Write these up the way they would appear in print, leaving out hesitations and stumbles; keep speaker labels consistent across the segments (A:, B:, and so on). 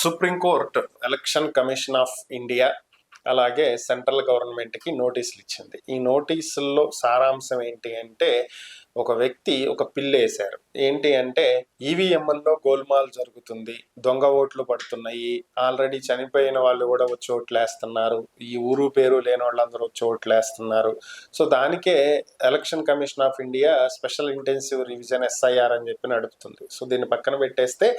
A: Supreme court election commission of India అలాగే central గవర్నమెంట్కి నోటీసులు ఇచ్చింది. ఈ నోటీసుల్లో సారాంశం ఏంటి అంటే, ఒక వ్యక్తి ఒక పిల్లు వేశారు. ఏంటి అంటే, ఈవీఎంల్లో గోల్మాల్ జరుగుతుంది, దొంగ ఓట్లు పడుతున్నాయి, ఆల్రెడీ చనిపోయిన వాళ్ళు కూడా వచ్చి ఓట్లు వేస్తున్నారు, ఈ ఊరు పేరు లేని వాళ్ళందరూ వచ్చి ఓట్లు వేస్తున్నారు. సో దానికే election commission of India special intensive revision SIR అని చెప్పి నడుపుతుంది. సో దీన్ని పక్కన పెట్టేస్తే,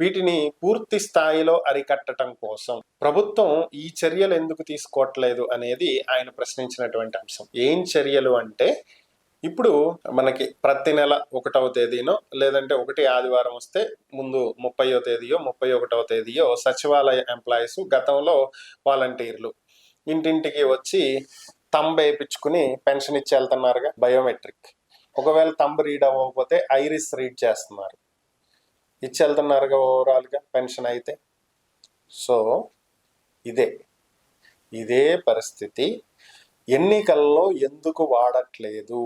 A: వీటిని పూర్తి స్థాయిలో అరికట్టడం కోసం ప్రభుత్వం ఈ చర్యలు ఎందుకు తీసుకోవట్లేదు అనేది ఆయన ప్రశ్నించినటువంటి అంశం. ఏం చర్యలు అంటే, ఇప్పుడు మనకి ప్రతి నెల 1వ తేదీనో లేదంటే 1 ఆదివారం వస్తే ముందు 30వ తేదీయో 31వ తేదీయో సచివాలయ ఎంప్లాయీస్, గతంలో వాలంటీర్లు ఇంటింటికి వచ్చి తంబ్ వేయించుకుని పెన్షన్ ఇచ్చి వెళ్తున్నారుగా, బయోమెట్రిక్. ఒకవేళ తంబ్ రీడ్ అవ్వకపోతే ఐరిస్ రీడ్ చేస్తున్నారు, ఇచ్చి వెళ్తున్నారుగా ఓవరాల్గా పెన్షన్ అయితే. సో ఇదే పరిస్థితి ఎన్నికల్లో ఎందుకు వాడట్లేదు?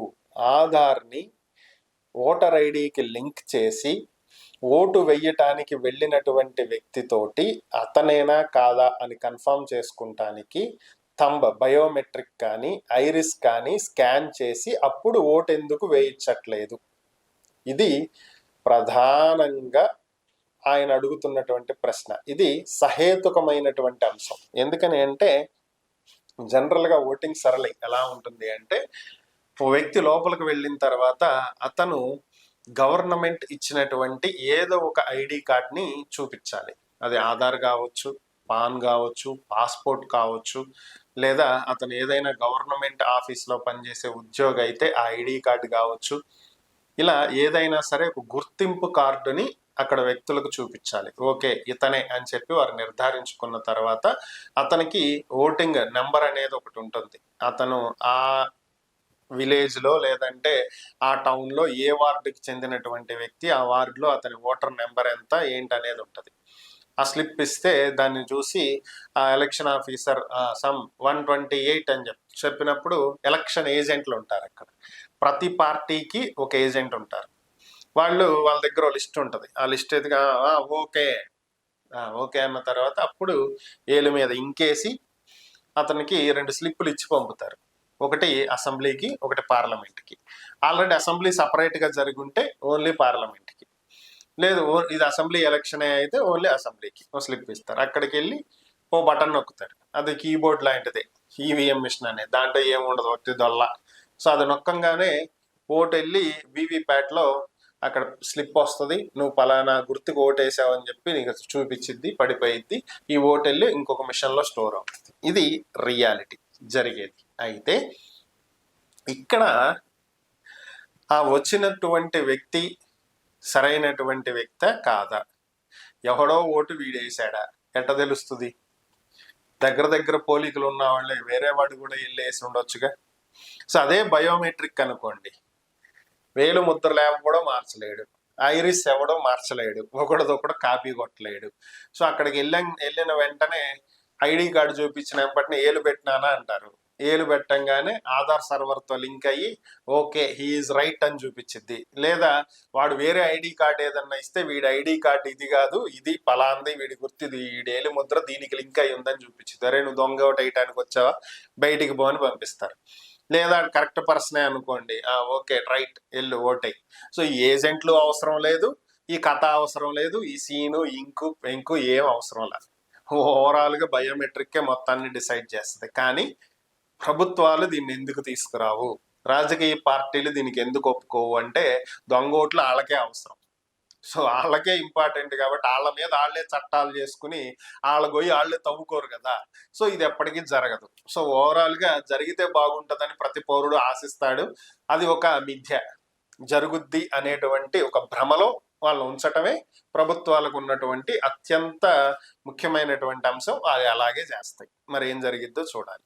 A: ఆధార్ని ఓటర్ ఐడికి లింక్ చేసి ఓటు వెయ్యటానికి వెళ్ళినటువంటి వ్యక్తితోటి అతనేనా కాదా అని కన్ఫర్మ్ చేసుకుంటానికి థంబ్, బయోమెట్రిక్ కానీ ఐరిస్ కానీ స్కాన్ చేసి అప్పుడు ఓటు ఎందుకు వేయించట్లేదు? ఇది ప్రధానంగా ఆయన అడుగుతున్నటువంటి ప్రశ్న. ఇది సహేతుకమైనటువంటి అంశం. ఎందుకని అంటే, జనరల్గా ఓటింగ్ సరళి ఎలా ఉంటుంది అంటే, ఓ వ్యక్తి లోపలికి వెళ్ళిన తర్వాత అతను గవర్నమెంట్ ఇచ్చినటువంటి ఏదో ఒక ఐడి కార్డ్ని చూపించాలి. అది ఆధార్ కావచ్చు, పాన్ కావచ్చు, పాస్పోర్ట్ కావచ్చు, లేదా అతను ఏదైనా గవర్నమెంట్ ఆఫీస్లో పనిచేసే ఉద్యోగి అయితే ఆ ఐడి కార్డు కావచ్చు. ఇలా ఏదైనా సరే ఒక గుర్తింపు కార్డుని అక్కడ వ్యక్తులకు చూపించాలి. ఓకే ఇతనే అని చెప్పి వారు నిర్ధారించుకున్న తర్వాత అతనికి ఓటింగ్ నెంబర్ అనేది ఒకటి ఉంటుంది. అతను ఆ విలేజ్లో లేదంటే ఆ టౌన్లో ఏ వార్డుకి చెందినటువంటి వ్యక్తి, ఆ వార్డులో అతని ఓటర్ నెంబర్ ఎంత ఏంటి అనేది ఉంటుంది. ఆ స్లిప్ ఇస్తే దాన్ని చూసి ఆ ఎలక్షన్ ఆఫీసర్ సమ్ 128 అని చెప్పినప్పుడు ఎలక్షన్ ఏజెంట్లు ఉంటారు అక్కడ. ప్రతి పార్టీకి ఒక ఏజెంట్ ఉంటారు. వాళ్ళ దగ్గర లిస్ట్ ఉంటుంది. ఆ లిస్ట్ ఎదుగా ఓకే అన్న తర్వాత అప్పుడు ఏలు మీద ఇంకేసి అతనికి 2 స్లిప్పులు ఇచ్చి పంపుతారు. ఒకటి అసెంబ్లీకి, ఒకటి పార్లమెంట్కి. ఆల్రెడీ అసెంబ్లీ సపరేట్గా జరిగి ఉంటే ఓన్లీ పార్లమెంట్కి, లేదు ఇది అసెంబ్లీ ఎలక్షనే అయితే ఓన్లీ అసెంబ్లీకి ఓ స్లిప్ ఇస్తారు. అక్కడికి వెళ్ళి ఓ బటన్ నొక్కుతారు. అది కీబోర్డ్ లాంటిదే, ఈవీఎం మిషన్ అనేది. దాంట్లో ఏముండదు, ఒకటి దొల్ల. సో అది నొక్కంగానే ఓటు వెళ్ళి వీవీప్యాట్లో అక్కడ స్లిప్ వస్తుంది. నువ్వు పలానా గుర్తుకు ఓటు వేసావు అని చెప్పి నీకు చూపించిద్ది, పడిపోయిద్ది. ఈ ఓటు వెళ్ళి ఇంకొక మిషన్లో స్టోర్ అవుతుంది. ఇది రియాలిటీ జరిగేది. అయితే ఇక్కడ ఆ వచ్చినటువంటి వ్యక్తి సరైనటువంటి వ్యక్తి కాదా? ఎవడో ఓటు వీడేసాడా ఎట్ట తెలుస్తుంది? దగ్గర పోలికలు ఉన్న వాళ్ళే వేరే వాడు కూడా వెళ్ళి వేసి ఉండొచ్చుగా. సో అదే బయోమెట్రిక్ అనుకోండి, వేలు ముద్ర లేవ కూడా మార్చలేడు, ఐరిస్ ఎవడో మార్చలేడు, ఒకడదొకడు కాపీ కొట్టలేడు. సో అక్కడికి వెళ్ళిన వెంటనే ఐడి కార్డు చూపించిన వెంటనే ఏలు పెట్టినానా అంటారు. ఏలు పెట్టంగానే ఆధార్ సర్వర్తో లింక్ అయ్యి ఓకే హీఈస్ రైట్ అని చూపించింది. లేదా వాడు వేరే ఐడి కార్డు ఏదన్నా ఇస్తే వీడి ఐడి కార్డు ఇది కాదు, ఇది పలాంది, వీడి గుర్తిది, వీడి ఏలు ముద్ర దీనికి లింక్ అయ్యి ఉందని చూపించింది. అరే నువ్వు దొంగ ఓటు వేయటానికి వచ్చావా, బయటికి పోని పంపిస్తారు. లేదా కరెక్ట్ పర్సనే అనుకోండి, ఓకే రైట్ వెళ్ళు ఓటై. సో ఈ ఏజెంట్లు అవసరం లేదు, ఈ కథ అవసరం లేదు, ఈ సీను ఇంకు ఏం అవసరం లేదు. ఓవరాల్గా బయోమెట్రిక్కే మొత్తాన్ని డిసైడ్ చేస్తుంది. కానీ ప్రభుత్వాలు దీన్ని ఎందుకు తీసుకురావు, రాజకీయ పార్టీలు దీనికి ఎందుకు ఒప్పుకోవు అంటే, దొంగ ఓట్లు వాళ్ళకే అవసరం. సో వాళ్ళకే ఇంపార్టెంట్ కాబట్టి వాళ్ళ మీద వాళ్ళే చట్టాలు చేసుకుని వాళ్ళ గొయ్యి వాళ్ళే తవ్వుకోరు కదా. సో ఇది ఎప్పటికీ జరగదు. సో ఓవరాల్గా జరిగితే బాగుంటుందని ప్రతి పౌరుడు ఆశిస్తాడు. అది ఒక మిథ్య. జరుగుద్ది అనేటువంటి ఒక భ్రమలో వాళ్ళు ఉంచటమే ప్రభుత్వాలకు ఉన్నటువంటి అత్యంత ముఖ్యమైనటువంటి అంశం. అది అలాగే చేస్తాయి. మరి ఏం జరిగిద్దో చూడాలి.